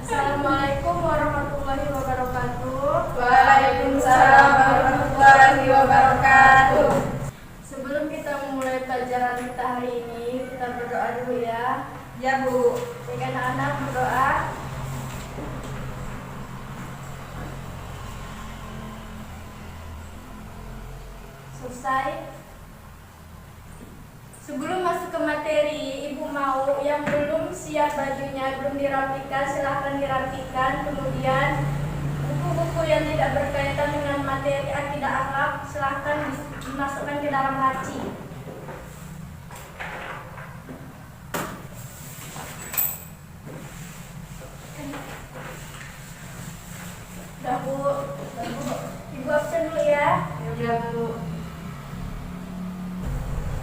Assalamualaikum warahmatullahi wabarakatuh. Waalaikumsalam warahmatullahi wabarakatuh. Sebelum kita memulai pelajaran kita hari ini, kita berdoa dulu ya. Ya Bu. Baik anak-anak, berdoa. Selesai. Sebelum masuk ke materi, Ibu mau yang belum siap bajunya, belum dirapikan, silahkan dirapikan. Kemudian buku-buku yang tidak berkaitan dengan materi akidah akhlak silahkan dimasukkan ke dalam laci. Udah Bu, Ibu absen dulu ya. Ya Bu.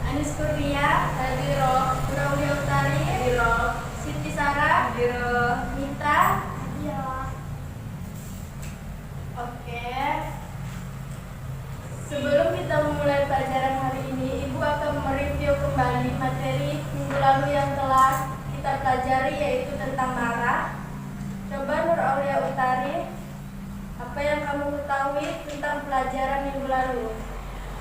Anis Kurnia, Hadiro. Nuraulia Utari, Hadiro. Siti Sarah, Hadiro. Nita. Iya. Oke. Sebelum kita memulai pelajaran hari ini, Ibu akan mereview kembali materi minggu lalu yang telah kita pelajari, yaitu tentang marah. Coba Nuraulia Utari, apa yang kamu ketahui tentang pelajaran minggu lalu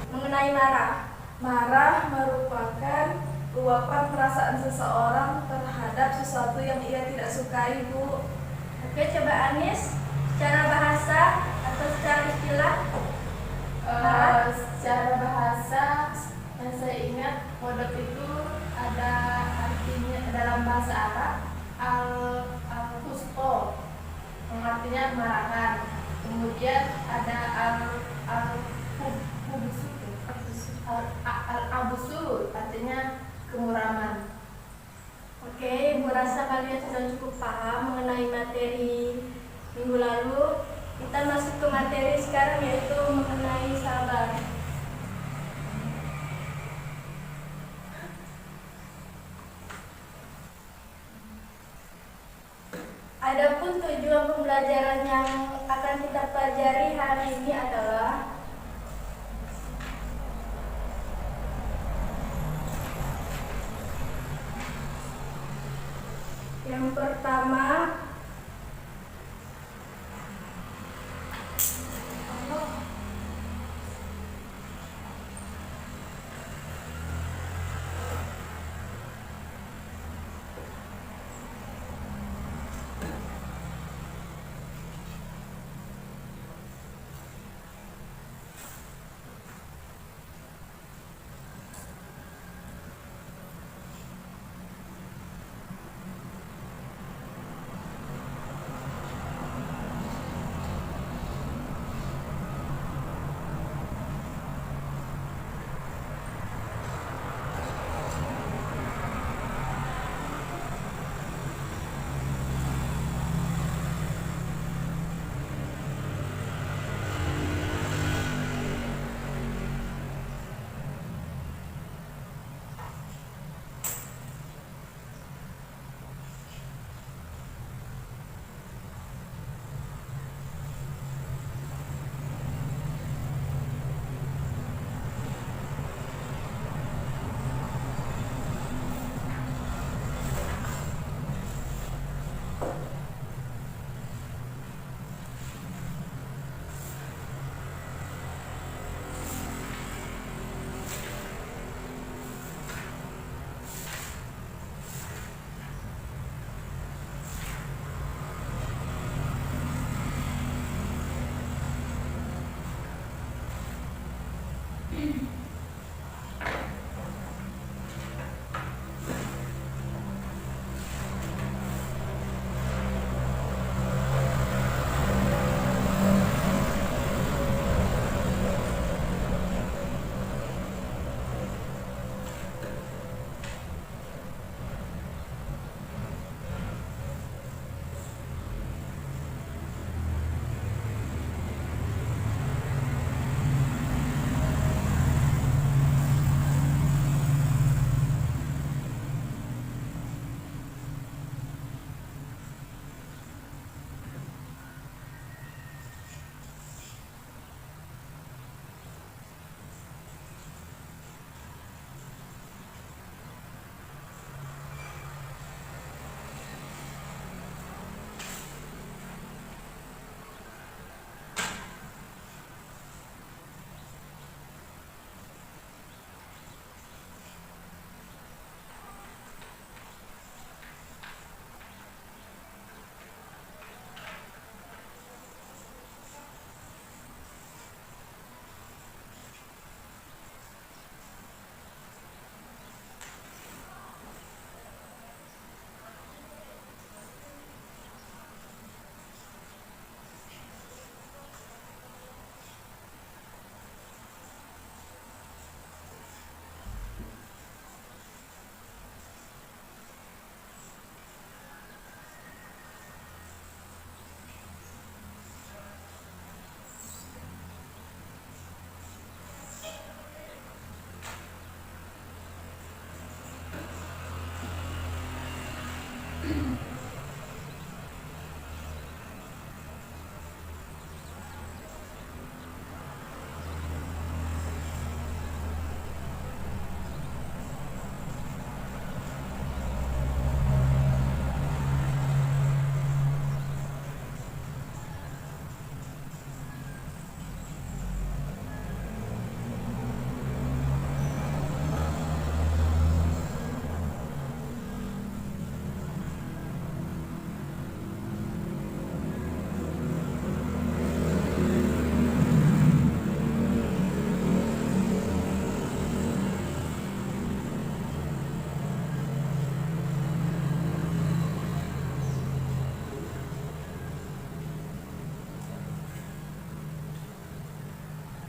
mengenai marah? Marah merupakan luapan perasaan seseorang terhadap sesuatu yang ia tidak sukai, Bu. Oke, coba Anis, secara bahasa atau secara istilah? Secara bahasa yang saya ingat, modok itu ada artinya dalam bahasa Arab al-husto, yang artinya kemarahan. Kemudian ada al-abusur, artinya kemuraman. Oke, Ibu rasa kalian sudah cukup paham mengenai materi minggu lalu. Kita masuk ke materi sekarang, yaitu mengenai sabar. Adapun tujuan pembelajaran yang akan kita pelajari hari ini adalah yang pertama,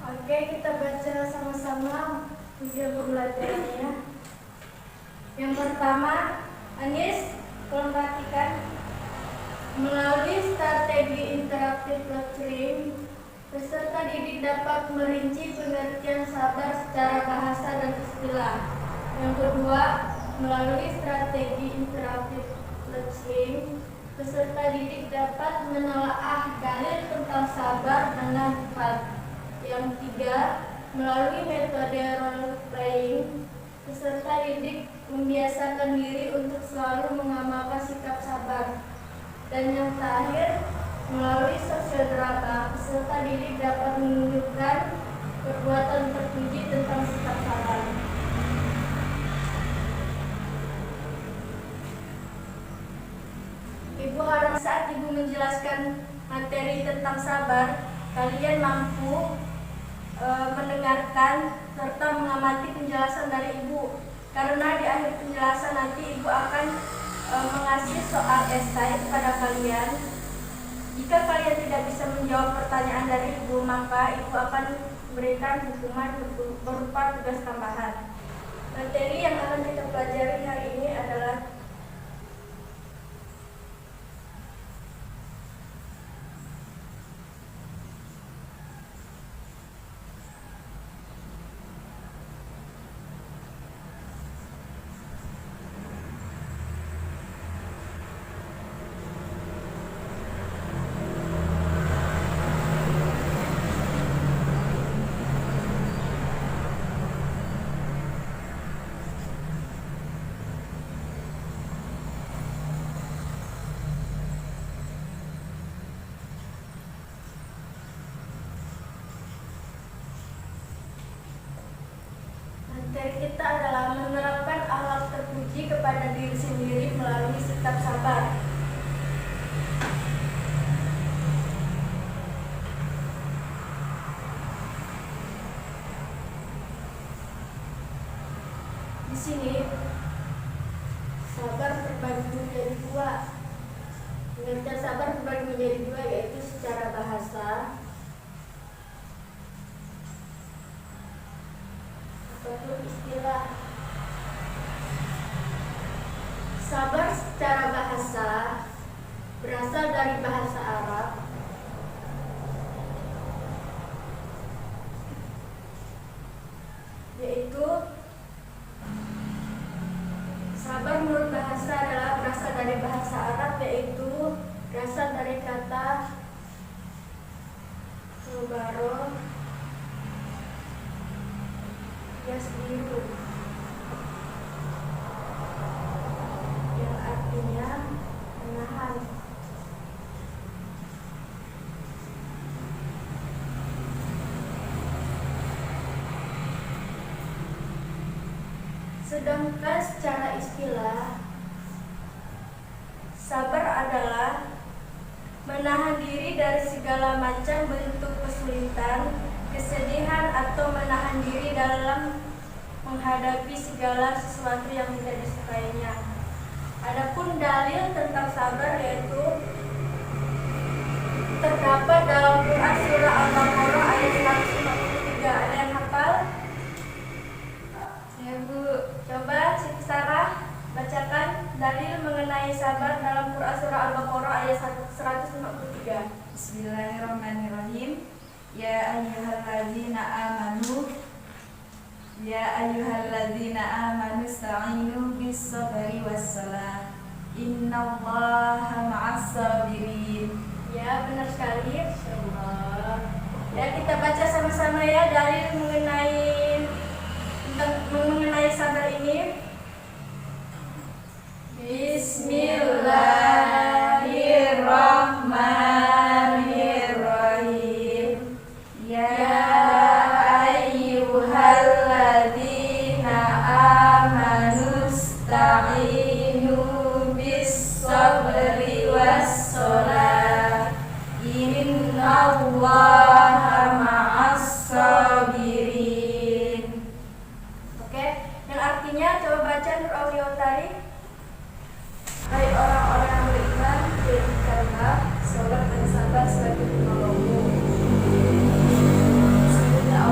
Oke, kita baca sama-sama video pembelajarannya. Yang pertama, Anis, tolong perhatikan. Melalui strategi interaktif lecturing, peserta didik dapat merinci pengertian sabar secara bahasa dan istilah. Yang kedua, melalui strategi interaktif lecturing, peserta didik dapat menelaah dalil tentang sabar dengan cepat. Yang ketiga, melalui metode role playing, peserta didik membiasakan diri untuk selalu mengamalkan sikap sabar. Dan yang terakhir, melalui sosiodrama, peserta didik dapat menunjukkan perbuatan terpuji tentang sikap sabar. Ibu harap saat Ibu menjelaskan materi tentang sabar, kalian mampu mendengarkan serta mengamati penjelasan dari Ibu. Karena di akhir penjelasan nanti Ibu akan mengasih soal esai kepada kalian. Jika kalian tidak bisa menjawab pertanyaan dari Ibu, maka Ibu akan memberikan hukuman berupa tugas tambahan. Materi yang akan kita pelajari hari ini adalah materi kita adalah menerapkan akhlak terpuji kepada diri sendiri melalui sikap sabar. Di sini sabar terbagi menjadi dua. Pengertian sabar terbagi menjadi dua, yaitu secara bahasa ataupun istilah. Sabar secara bahasa berasal dari bahasa Arab, yaitu sabar menurut bahasa adalah berasal dari bahasa Arab, yaitu berasal dari kata sabaro yasbiru, yang artinya menahan. Sedangkan secara istilah, sabar adalah menahan diri dari segala macam bentuk kesulitan, kesedihan, atau menahan diri dalam menghadapi segala sesuatu yang tidak disukainya. Adapun dalil tentang sabar yaitu terdapat dalam Quran surah Al-Baqarah ayat 153. Ada yang hafal? Ya Bu, coba Siti Sarah bacakan dalil mengenai sabar dalam Quran surah Al-Baqarah ayat 153. Bismillahirrahmanirrahim. Ya ayyuhalladzina amanu ista'inu bis-sabri was-salah. Innallaha ma'as sabirin. Ya, benar sekali. Insyaallah. Ya, kita baca sama-sama ya dalil mengenai sabar ini. Bismillahirrahmanirrahim. Ya ayyuhalladzina amanu ista'inu bis-sabri was-salah. Innallaha ma'as sabirin. Oke, yang artinya coba baca Nur Aulia Utari. Hai orang-orang yang beriman, jadikanlah salat dan sabar sebagai penolongmu. Sesungguhnya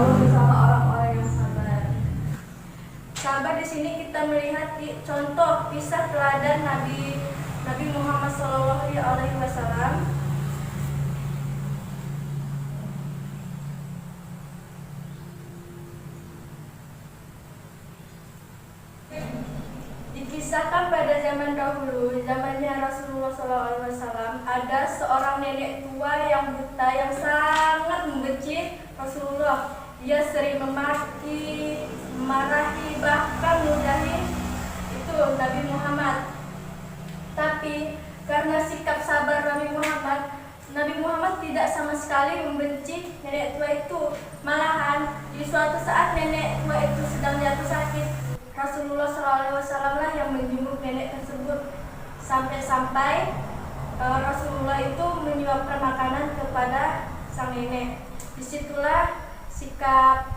teladan Nabi Muhammad SAW. Dikisahkan pada zaman dahulu, zamannya Rasulullah SAW, ada seorang nenek tua yang buta yang sangat membenci Rasulullah. Dia sering memaki, memarahi, bahkan meludahi itu Nabi Muhammad. Tapi karena sikap sabar Nabi Muhammad tidak sama sekali membenci nenek tua itu. Malahan di suatu saat nenek tua itu sedang jatuh sakit, Rasulullah SAW lah yang menjenguk nenek tersebut, sampai-sampai Rasulullah itu menyuapkan makanan kepada sang nenek. Disitulah sikap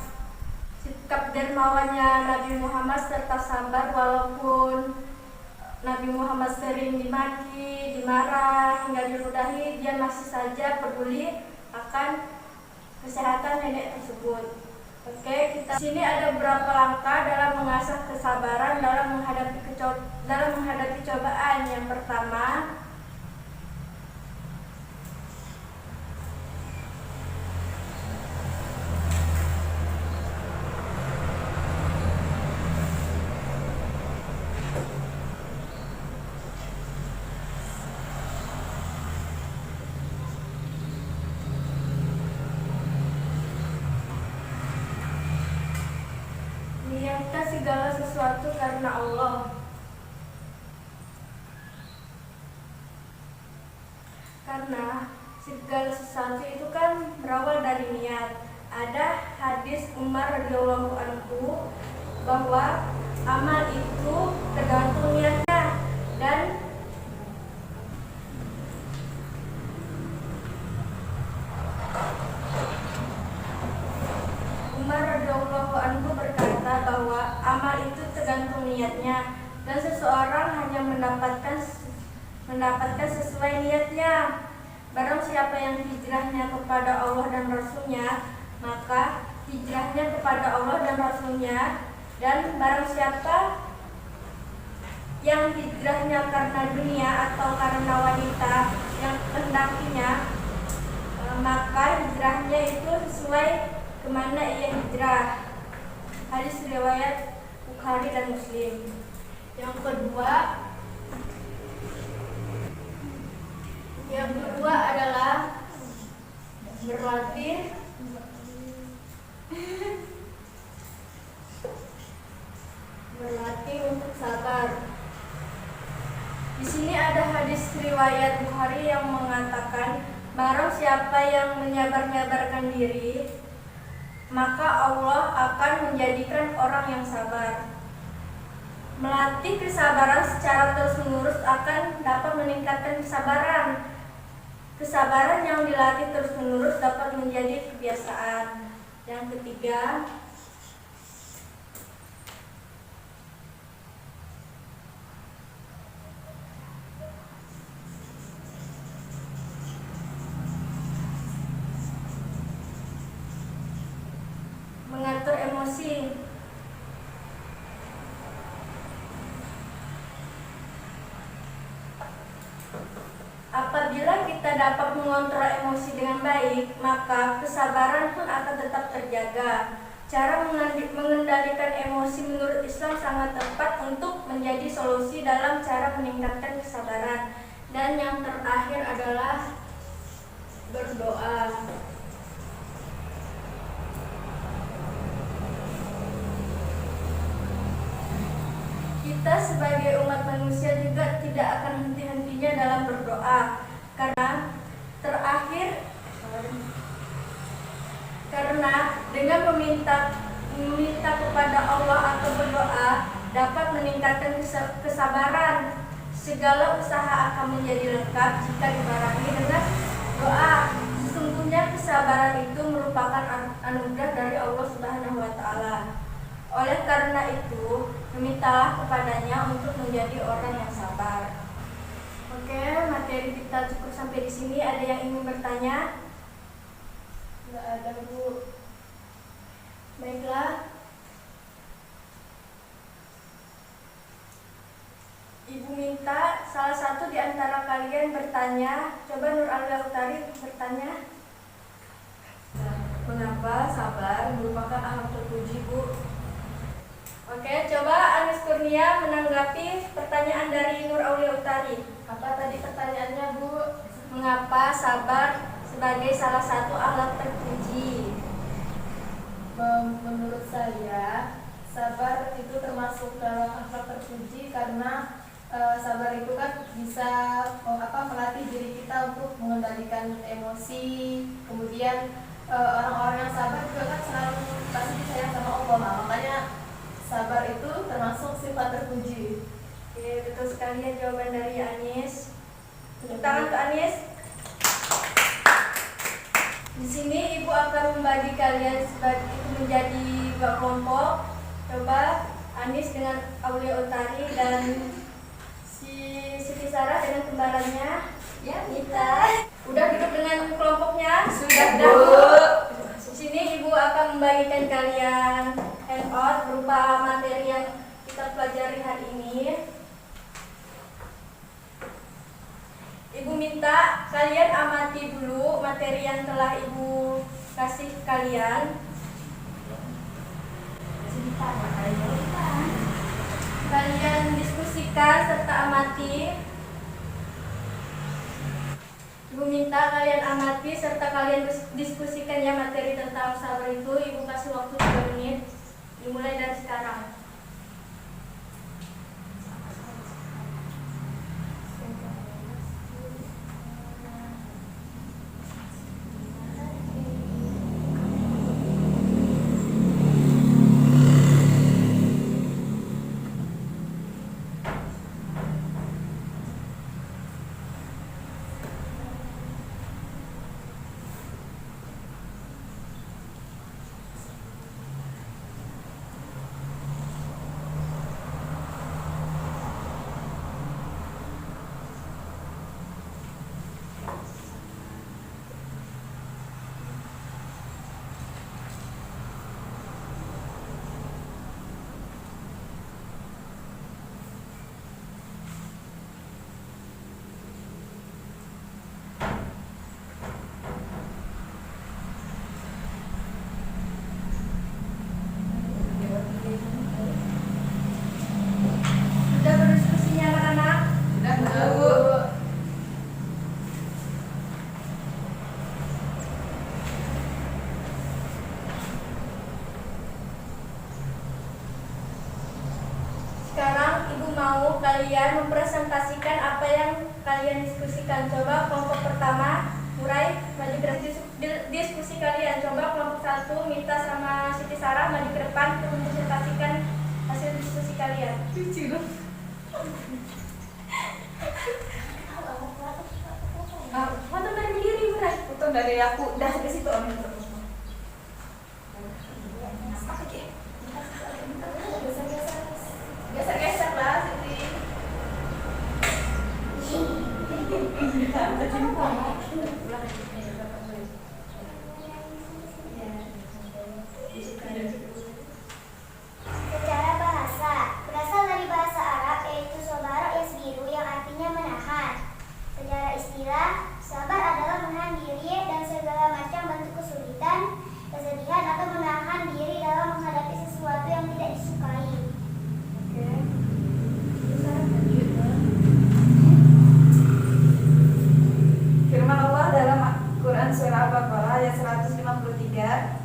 dermawannya Nabi Muhammad serta sabar, walaupun Nabi Muhammad sering dimaki, dimarah, hingga diludahi, dia masih saja peduli akan kesehatan nenek tersebut. Oke, kita sini ada beberapa langkah dalam mengasah kesabaran dalam menghadapi cobaan. Yang pertama, niatkan segala sesuatu karena Allah. Karena segala sesuatu itu kan berawal dari niat. Ada hadis Umar radhiyallahu anhu bahwa amal itu tergantung niatnya, dan Umar radhiyallahu anhu berkata bahwa amal itu tergantung niatnya, dan seseorang hanya mendapatkan sesuai niatnya. Barang siapa yang hijrahnya kepada Allah dan Rasulnya, maka hijrahnya kepada Allah dan Rasulnya. Dan barang siapa yang hijrahnya karena dunia atau karena wanita yang kehendakinya, maka hijrahnya itu sesuai kemana ia hijrah. Hadis riwayat Bukhari dan Muslim. Yang kedua adalah berlatih untuk sabar. Di sini ada hadis riwayat Bukhari yang mengatakan, barang siapa yang menyabar-nyabarkan diri, maka Allah akan menjadikan orang yang sabar. Melatih kesabaran secara terus-menerus akan dapat meningkatkan kesabaran. Kesabaran yang dilatih terus-menerus dapat menjadi kebiasaan. Yang ketiga, mengatur emosi. Apabila kita dapat mengontrol emosi dengan baik, maka kesabaran pun akan tetap terjaga. Cara mengendalikan emosi menurut Islam sangat tepat untuk menjadi solusi dalam cara meningkatkan kesabaran. Dan yang terakhir adalah berdoa. Kita sebagai umat manusia juga tidak akan henti-hentinya dalam berdoa, karena dengan meminta kepada Allah atau berdoa dapat meningkatkan kesabaran. Segala usaha akan menjadi lengkap jika dibarengi dengan doa. Sesungguhnya kesabaran itu merupakan anugerah dari Allah Subhanahu wa Ta'ala. Oleh karena itu, memintalah kepadanya untuk menjadi orang yang sabar. Oke, materi kita cukup sampai di sini. Ada yang ingin bertanya? Tidak ada, Bu. Baiklah. Ibu minta salah satu di antara kalian bertanya. Coba Nur Aulia Utari bertanya. Mengapa sabar merupakan akhlak terpuji, Bu? Oke, coba Anis Kurnia menanggapi pertanyaan dari Nur Aulia Utari. Apa tadi pertanyaannya, Bu? Mengapa sabar sebagai salah satu akhlak terpuji? Menurut saya, sabar itu termasuk dalam akhlak terpuji karena sabar itu kan bisa melatih diri kita untuk mengendalikan emosi. Kemudian orang-orang yang sabar juga kan selalu pasti disayang sama Allah. Makanya sabar itu termasuk sifat terpuji. Oke, betul sekali ya jawaban dari Anis. Tepuk tangan untuk Anis. Di sini Ibu akan membagi kalian menjadi 2 kelompok. Coba Anis dengan Aulia Utari dan Siti Sarah dengan kembarannya. Ya, Nita. Udah duduk dengan kelompoknya? Sudah, Bu. Di sini Ibu akan membagikan kalian handout berupa materi yang kita pelajari hari ini. Ibu minta kalian amati dulu materi yang telah Ibu kasih kalian. Kalian diskusikan serta amati. Ibu minta kalian amati serta kalian diskusikan ya materi tentang sabar itu. Ibu kasih waktu 3 menit. Dimulai dari sekarang. Sudah berdiskusinya anak-anak? Sudah, Bu. Sekarang Ibu mau kalian mempresentasikan apa yang kalian diskusikan. Coba kelompok pertama, Murai, maju ke diskusi kalian. Coba kelompok 1, Mita sama Siti Sarah maju ke depan untuk mempresentasikan hasil diskusi kalian. Foto dari diri, Murai. Foto dari aku udah ke situ Om. Geser-geser lah, Siti. Secara bahasa, berasal dari bahasa Arab yaitu sobaro yasbiru yang artinya menahan. Secara istilah, sabar adalah menahan diri dan segala macam bentuk kesulitan, kesedihan atau menahan diri dalam menghadapi sesuatu yang tidak disukai. Firman Allah dalam Quran surah Al-Baqarah ayat 153.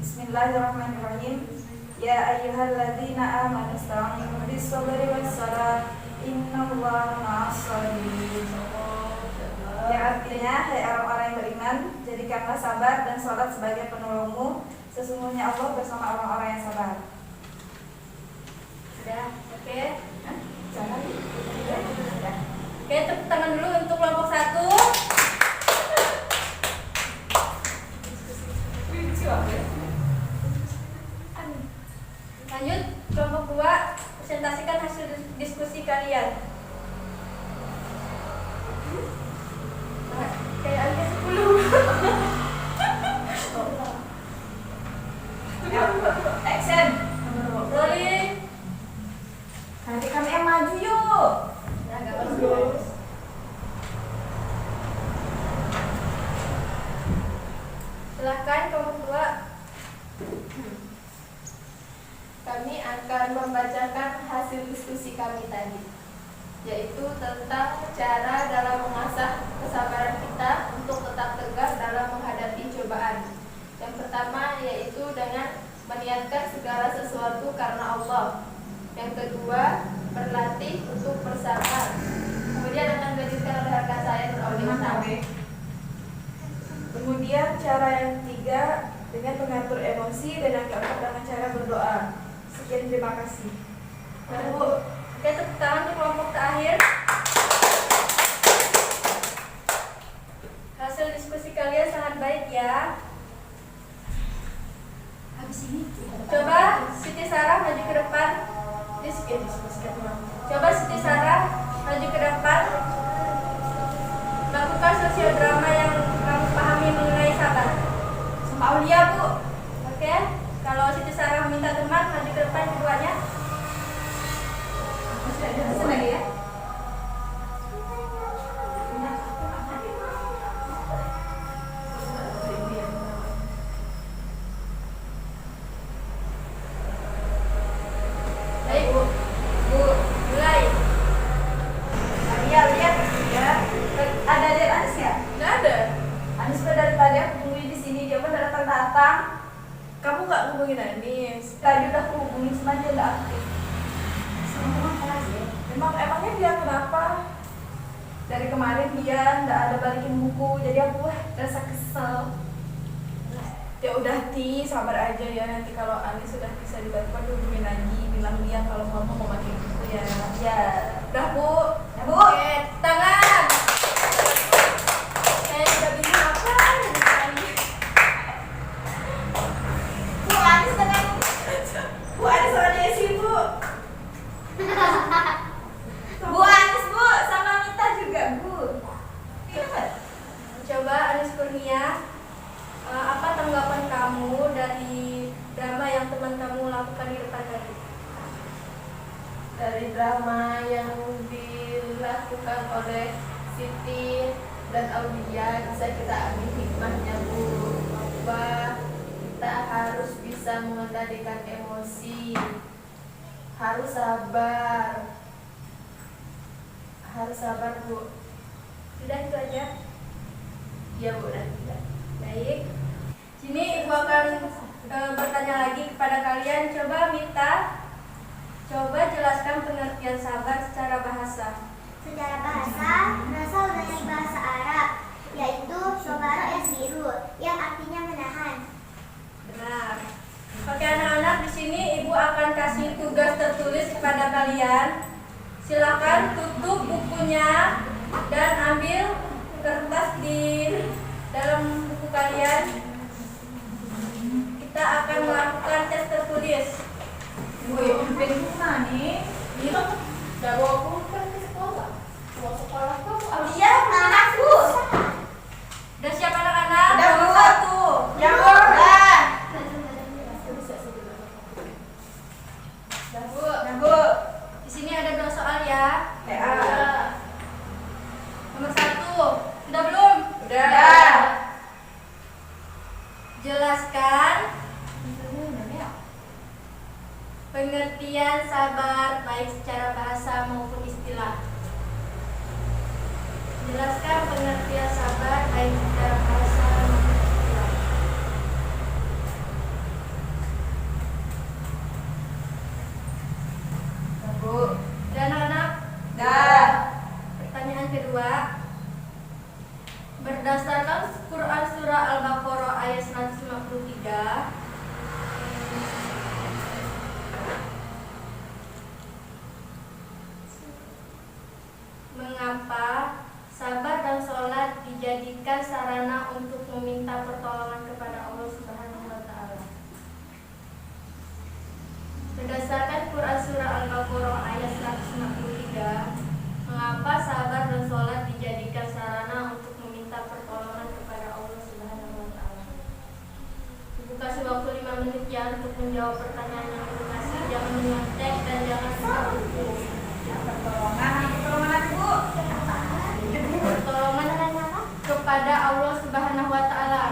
Bismillahirrahmanirrahim. Ya ayyuhalladzina amanu ista'inu bis-sabri was-salah innallaha ma'as-sabirin. Yang artinya, hai orang-orang yang beriman, jadikanlah sabar dan sholat sebagai penolongmu. Sesungguhnya Allah bersama orang-orang yang sabar. Sudah, oke. Jangan. Oke, tepuk tangan dulu untuk kelompok 1. Lanjut, kelompok 2, presentasikan hasil diskusi kalian. Kayak angka 10. Action. Rolling. Nanti kami yang maju yuk. Nah, Silahkan kamu tua. Kami akan membacakan hasil diskusi kami tadi, yaitu tentang cara dalam mengasah kesabaran kita untuk tetap tegar dalam menghadapi cobaan. Yang pertama yaitu dengan meniatkan segala sesuatu karena Allah. Yang kedua, berlatih untuk bersabar. Kemudian akan dilanjutkan oleh rekan saya Nuraulia. Kemudian cara yang ketiga dengan mengatur emosi, dan yang keempat dengan cara berdoa. Sekian, terima kasih. Bu, oke, tepuk tangan untuk kelompok terakhir. Hasil diskusi kalian sangat baik ya. Habis ini Coba Siti Sarah maju ke depan. Coba Siti Sarah maju ke depan. Lakukan sosiodrama yang kamu pahami mengenai sabar. Sama Aulia, Bu. Oke. Kalau Siti Sarah minta teman, maju ke depan keduanya. Masih ada pesan lagi ya? Baik, Bu. Bu, mulai. Lihat ya. Ada adik Anis ya? Nggak ada. Anis sudah dari tadi aku tungguin di sini, dia pun datang. Kamu nggak hubungin Anis. Tadi udah aku hubungin, cuma dia nggak aktif. Emangnya dia kenapa? Dari kemarin dia nggak ada balikin buku, jadi aku rasa kesel. Ya udah Ti, sabar aja ya. Nanti kalau Anis sudah bisa dibantu, hubungin lagi. Bilang dia kalau kamu mau pakai buku ya. Ya. Udah, Bu. Ya, Bu. Oke, tangan. Udah bikin apa? Bu Anis dengan Bu Anis sama Desi, Bu. Bu Anis, Bu, sama Mita juga, Bu. Coba Anis Kurnia, apa tanggapan kamu dari drama yang teman kamu lakukan di depan tadi? dari drama yang dilakukan oleh Siti dan Aulia bisa kita ambil hikmahnya, Bu, bahwa kita harus bisa mengendalikan emosi, harus sabar, Bu. Sudah itu aja. Iya, Bu, dan tidak. Baik. Sini Ibu akan bertanya lagi kepada kalian. Coba Mita, coba jelaskan pengertian sabar secara bahasa. Secara bahasa berasal dari bahasa Arab, yaitu sobaro yasbiru, yang artinya menahan. Benar. Oke anak-anak, di sini Ibu akan kasih tugas tertulis kepada kalian. Silakan tutup bukunya dan ambil kertas di dalam buku kalian. Kita akan melakukan tes tertulis. Bu, pimpin mana nih? Iya, udah bawa pulpen ke sekolah. Mau sekolah kamu harus Iya, pimpin aku. Udah siap anak-anak? Udah, Bu. Nomor 1. Ya, Bu. Udah. bisa sebentar. Udah, Bu. Nah, Bu. Di sini ada 2 soal ya. Ya. Nomor 1. Sudah belum? Udah. Jelaskan pengertian sabar baik secara bahasa maupun istilah. Jelaskan pengertian sabar baik secara bahasa maupun istilah. Bu. Dan anak-anak, Dah. pertanyaan kedua. Berdasarkan Quran Surah Al-Baqarah ayat 153, mengapa sabar dan sholat dijadikan sarana untuk meminta pertolongan kepada Allah Subhanahu wa Ta'ala? Berdasarkan Quran Surah Al-Baqarah ayat 153, mengapa sabar dan sholat dijadikan sarana untuk meminta pertolongan kepada Allah Subhanahu wa Ta'ala? Ibu kasih waktu 5 menit ya untuk menjawab pertanyaan yang Ibu kasih. Jangan menyontek dan jangan buka buku. Pertolongan Bu. Pertolongan kepada Allah Subhanahu wa Ta'ala.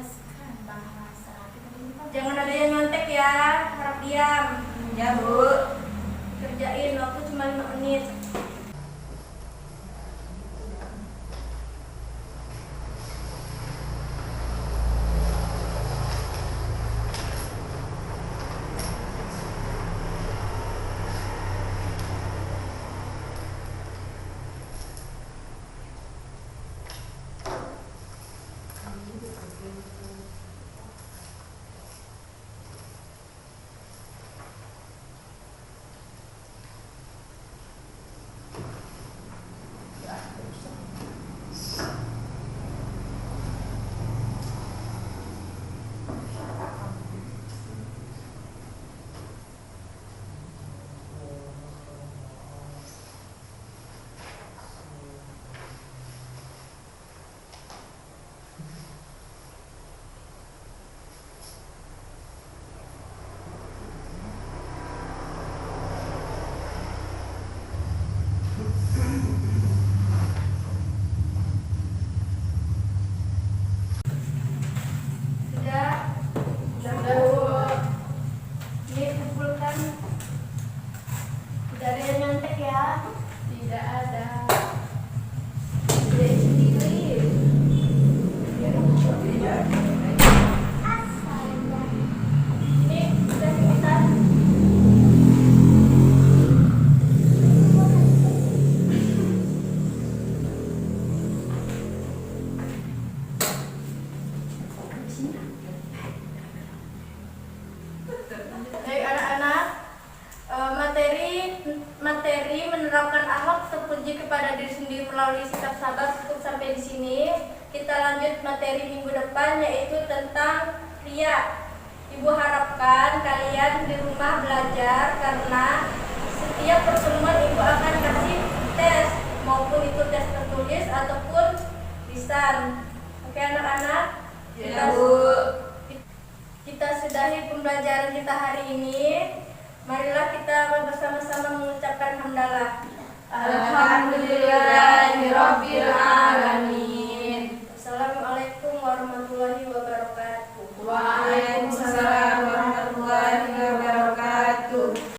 Jelaskan bahasa. Jangan ada yang nyontek ya, harap diam. Ya, Bu. Kerjain, waktu cuma 5 menit. Sudah, Bu. Ini kumpulkan. Tidak ada yang nyontek ya. Tidak ada. Kerjain sendiri. Astaga. Ini sudah cepetan. Baik anak-anak, materi menerapkan akhlak terpuji kepada diri sendiri melalui sikap sabar cukup sampai di sini. Kita lanjut materi minggu depan, yaitu tentang ria. Ibu harapkan kalian di rumah belajar, karena setiap pertemuan ibu akan kasih tes, maupun itu tes tertulis ataupun lisan. Oke anak-anak, Ya, Bu. kita sudahi pembelajaran kita hari ini. Marilah kita bersama-sama mengucapkan hamdalah. Alhamdulillahirabbil alamin.